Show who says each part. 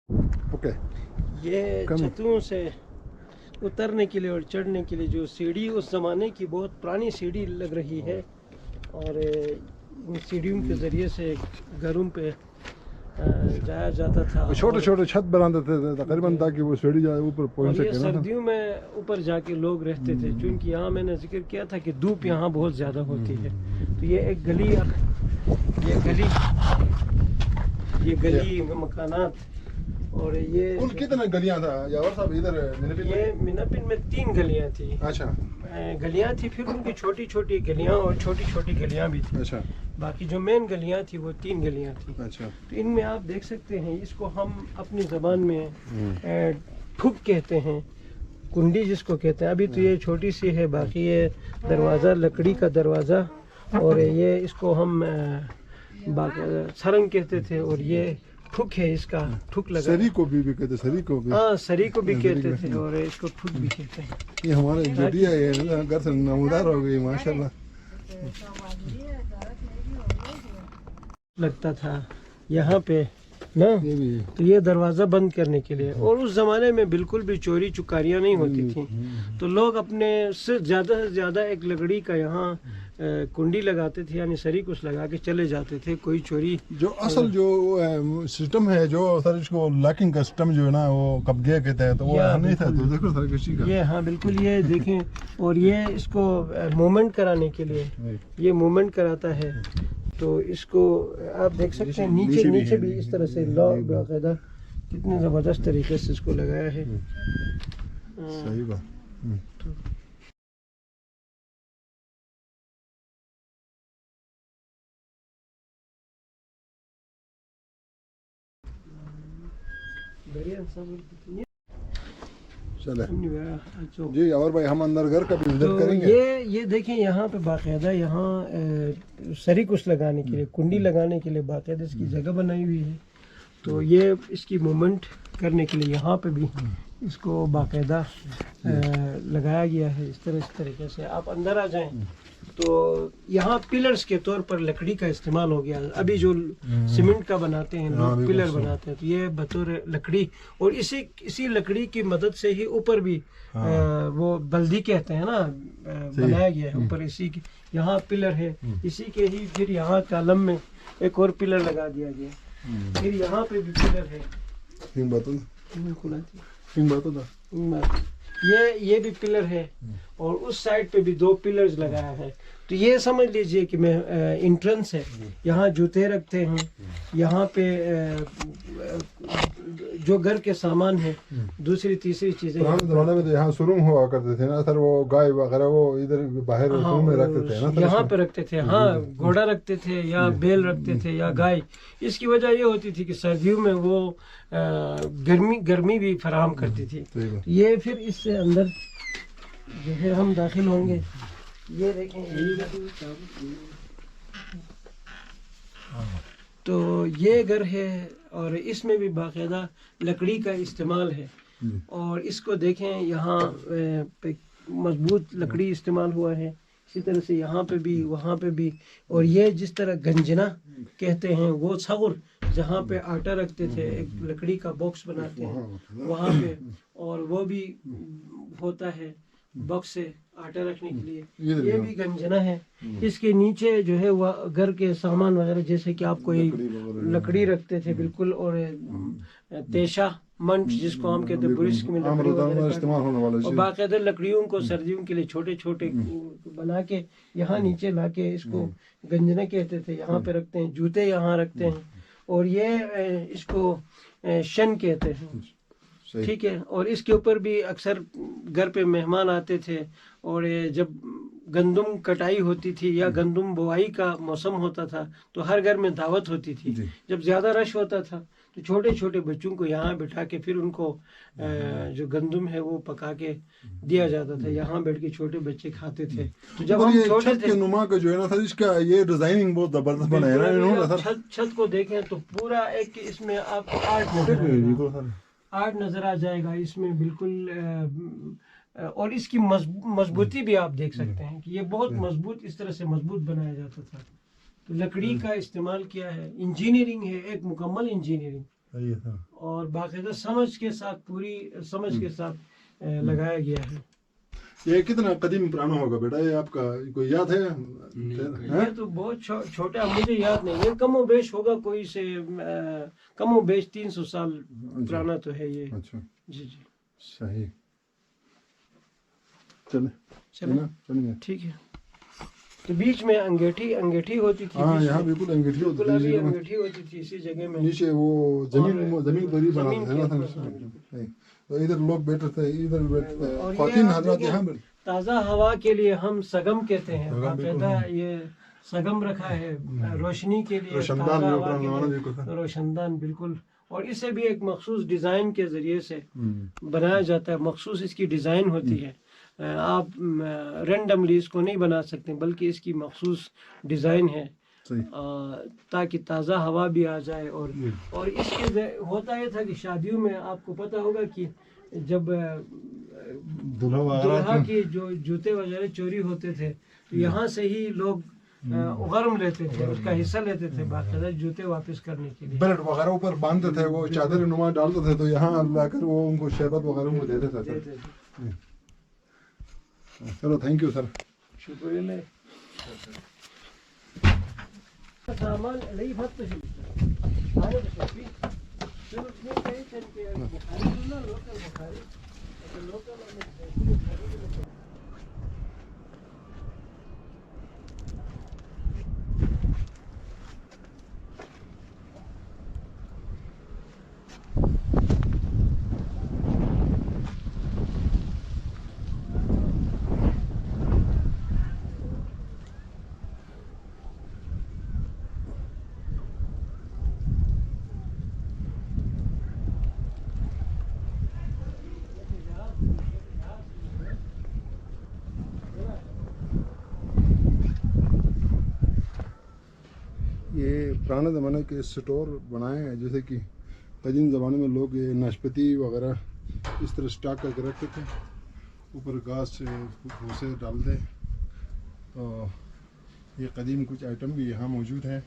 Speaker 1: Okay
Speaker 2: یہ چھتوں سے اترنے کے لیے اور چڑھنے کے لیے جو سیڑھی اس زمانے کی بہت پرانی سیڑھی لگ رہی ہے، اور ان سیڑھیوں کے ذریعے سے گھروں پہ جایا جاتا تھا.
Speaker 1: چھوٹے چھوٹے چھت بناتے تھے تقریباً تاکہ وہ سیڑھی جائے اوپر پہنچ
Speaker 2: اور یہ
Speaker 1: سکے نا.
Speaker 2: سردیوں میں اوپر جا کے لوگ رہتے تھے، چونکہ یہاں میں نے ذکر کیا تھا کہ دھوپ یہاں بہت زیادہ ہوتی ہے. تو یہ ایک گلی مکانات. اور یہ
Speaker 1: کل کتنے گلیاں تھا یاور صاحب ادھر منپن میں؟
Speaker 2: یہ منپن میں 3 گلیاں تھیں.
Speaker 1: اچھا
Speaker 2: گلیاں تھیں، پھر ان کی چھوٹی چھوٹی گلیاں اور چھوٹی چھوٹی گلیاں بھی تھیں.
Speaker 1: اچھا
Speaker 2: باقی جو مین گلیاں تھیں وہ 3 گلیاں تھیں.
Speaker 1: اچھا
Speaker 2: تو ان میں آپ دیکھ سکتے ہیں، اس کو ہم اپنی زبان میں ٹھک کہتے ہیں، کنڈی جس کو کہتے ہیں. ابھی تو یہ چھوٹی سی ہے، باقی یہ دروازہ لکڑی کا دروازہ، اور یہ اس کو ہم سرنگ کہتے تھے، اور یہ ٹھک ہے، اس کا ٹھک لگا.
Speaker 1: سری کو بھی کہتے سری کو بھی.
Speaker 2: ہاں سری کو بھی کہتے تھے، اور اس کو ٹھک بھی کہتے ہیں.
Speaker 1: یہ ہمارے بیٹی ہے، یہ گھر سے نمودار ہو گئی ماشاءاللہ.
Speaker 2: لگتا تھا یہاں پہ نا،
Speaker 1: یہ بھی
Speaker 2: تو یہ دروازہ بند کرنے کے لیے. اور اس زمانے میں بالکل بھی چوری چکاریاں نہیں ہوتی تھیں، تو لوگ اپنے سے زیادہ ایک لکڑی کا یہاں کنڈی لگاتے تھے، یعنی سری کچھ لگا کے چلے جاتے تھے. کوئی چوری
Speaker 1: جو اصل جو سسٹم ہے، جو سر اس کو لاکنگ کا سسٹم جو ہے نا، وہ قبضے کہتے ہیں، تو وہ نہیں تھا. تو دیکھو سر کسی کا
Speaker 2: یہ ہاں بالکل یہ دیکھیں. اور یہ اس کو موومنٹ کرانے کے لیے یہ موومنٹ کراتا ہے. تو اس کو آپ دیکھ سکتے ہیں نیچے بھی اس طرح سے باقاعدہ کتنے زبردست طریقے سے اس کو لگایا ہے.
Speaker 1: صحیح بات. چلے جی اور بھائی ہم اندر گھر کا بھی وزٹ کریں گے.
Speaker 2: یہ دیکھیں یہاں پہ باقاعدہ یہاں سری کچھ لگانے کے لیے، کنڈی لگانے کے لیے باقاعدہ اس کی جگہ بنائی ہوئی ہے. تو یہ اس کی موومنٹ کرنے کے لیے یہاں پہ بھی اس کو باقاعدہ لگایا گیا ہے. اس طریقے سے آپ اندر آ جائیں تو یہاں پلرز کے طور پر لکڑی کا استعمال ہو گیا. ابھی جو سیمنٹ کا بناتے ہیں لوگ، پلر بناتے ہیں، تو یہ بطور لکڑی، اور اسی لکڑی کی مدد سے ہی اوپر بھی وہ بلدی کہتے ہیں نا بنایا گیا ہے. اوپر اسی کی یہاں پلر ہے، اسی کے ہی پھر یہاں کالم میں ایک اور پلر لگا دیا گیا. پھر یہاں پہ بھی پلر ہے. یہ بھی پلر ہے، اور اس سائڈ پہ بھی 2 پلرز لگایا ہے. تو یہ سمجھ لیجئے کہ میں انٹرنس ہے. یہاں جوتے رکھتے ہیں، یہاں پہ جو گھر کے سامان ہے، دوسری تیسری چیزیں.
Speaker 1: پرانے زمانے میں تو یہاں سرنگ ہوا کرتے تھے نا سر، وہ گائے وغیرہ وہ ادھر باہر سرنگ میں رکھتے تھے نا.
Speaker 2: یہاں پہ رکھتے تھے، ہاں گھوڑا رکھتے تھے یا بیل رکھتے تھے یا گائے. اس کی وجہ یہ ہوتی تھی کہ سردیوں میں وہ گرمی بھی فراہم کرتی تھی. یہ پھر اس سے اندر جو ہے ہم داخل ہوں گے. یہ دیکھیں تو یہ گھر ہے، اور اس میں بھی باقاعدہ لکڑی کا استعمال ہے. اور اس کو دیکھیں یہاں پہ مضبوط لکڑی استعمال ہوا ہے. اسی طرح سے یہاں پہ بھی وہاں پہ بھی. اور یہ جس طرح گنجنا کہتے ہیں، وہ چھغر جہاں پہ آٹا رکھتے تھے، ایک لکڑی کا باکس بناتے ہیں وہاں پہ، اور وہ بھی ہوتا ہے باکس سے آٹا رکھنے کے لیے. یہ بھی گنجنا ہے. اس کے نیچے جو ہے وہ گھر کے سامان وغیرہ، جیسے کہ آپ کوئی لکڑی رکھتے تھے بالکل، اور تیشا منٹ جس کو ہم کہتے ہیں، برسک میں لکڑی وغیرہ، اور باقاعدہ لکڑیوں کو سردیوں کے لیے چھوٹے چھوٹے بنا کے یہاں نیچے لا کے اس کو گنجنا کہتے تھے. یہاں پہ رکھتے ہیں جوتے، یہاں رکھتے ہیں. اور یہ اس کو شن کہتے ہیں. ٹھیک ہے. اور اس کے اوپر بھی اکثر گھر پہ مہمان آتے تھے، اور جب گندم کٹائی ہوتی تھی یا گندم بوائی کا موسم ہوتا تھا تو ہر گھر میں دعوت ہوتی تھی. جب زیادہ رش ہوتا تھا تو چھوٹے چھوٹے بچوں کو یہاں بٹھا کے پھر ان کو جو گندم ہے وہ پکا کے دیا جاتا تھا. یہاں بیٹھ کے چھوٹے بچے کھاتے تھے. تو جب ہم چھوٹے تھے،
Speaker 1: نما کا جو ہے نا سر، اس کا یہ ڈیزائننگ بہت زبردست بنایا ہے.
Speaker 2: چھت کو دیکھیں تو پورا ایک اس میں آپ کو آرٹ نظر آ جائے گا اس میں بالکل. اور اس کی مضبوطی بھی آپ دیکھ سکتے ہیں کہ یہ بہت مضبوط، اس طرح سے مضبوط بنایا جاتا تھا. تو لکڑی کا استعمال کیا ہے، انجینئرنگ ہے، ایک مکمل انجینئرنگ.
Speaker 1: صحیح ہے سر.
Speaker 2: اور باقاعدہ سمجھ کے ساتھ پوری سمجھ کے ساتھ لگایا گیا ہے.
Speaker 1: یہ کتنا قدیم پرانا ہوگا بیٹا یہ آپ کا کوئی یاد ہے؟
Speaker 2: یہ تو بہت چھوٹا مجھے یاد نہیں. یہ کم و بیش ہوگا کوئی سے کم و بیش 300 سال پرانا تو ہے یہ.
Speaker 1: اچھا
Speaker 2: جی جی
Speaker 1: صحیح. چلیں
Speaker 2: چلیں ٹھیک ہے. تو بیچ میں انگیٹھی ہوتی تھی.
Speaker 1: ہاں یہاں بالکل انگیٹھی ہوتی تھی.
Speaker 2: انگیٹھی ہوتی تھی اسی جگہ میں.
Speaker 1: نیچے وہ زمین پر ہی بناتے تھے. تو ادھر لوگ بیٹھے تھے ادھر بیٹھتے تھے. خواتین حضرات یہاں
Speaker 2: تازہ ہوا کے لیے ہم سگم کہتے ہیں. باقاعدہ یہ سگم رکھا ہے روشنی کے لیے. روشندان بالکل. اور اسے بھی ایک مخصوص ڈیزائن کے ذریعے سے بنایا جاتا ہے. مخصوص اس کی ڈیزائن ہوتی ہے. آپ رینڈملی اس کو نہیں بنا سکتے بلکہ اس کی مخصوص ڈیزائن ہے تاکہ تازہ ہوا بھی آ جائے. اور اس کے ہوتا یہ تھا کہ شادیوں میں آپ کو پتہ ہوگا کہ جب دلہا کی جو جوتے وغیرہ چوری ہوتے تھے تو یہاں سے ہی لوگ غرم لیتے تھے, اس کا حصہ لیتے تھے باقاعدہ جوتے واپس کرنے کے لیے.
Speaker 1: بیلٹ وغیرہ اوپر باندھتے تھے, وہ چادر نما ڈالتے تھے تو یہاں لا کر وہ ان کو شربت وغیرہ کو دیتے تھے. چلو تھینک یو سر.
Speaker 2: شکریہ. سامان لئی بھت
Speaker 1: یہ پرانے زمانے کے اسٹور بنائے ہیں, جیسے کہ قدیم زمانے میں لوگ یہ ناشپتی وغیرہ اس طرح اسٹاک کر کے رکھتے تھے. اوپر گھاس سے بھوسے ڈال دے. تو یہ قدیم کچھ آئٹم بھی یہاں موجود ہیں.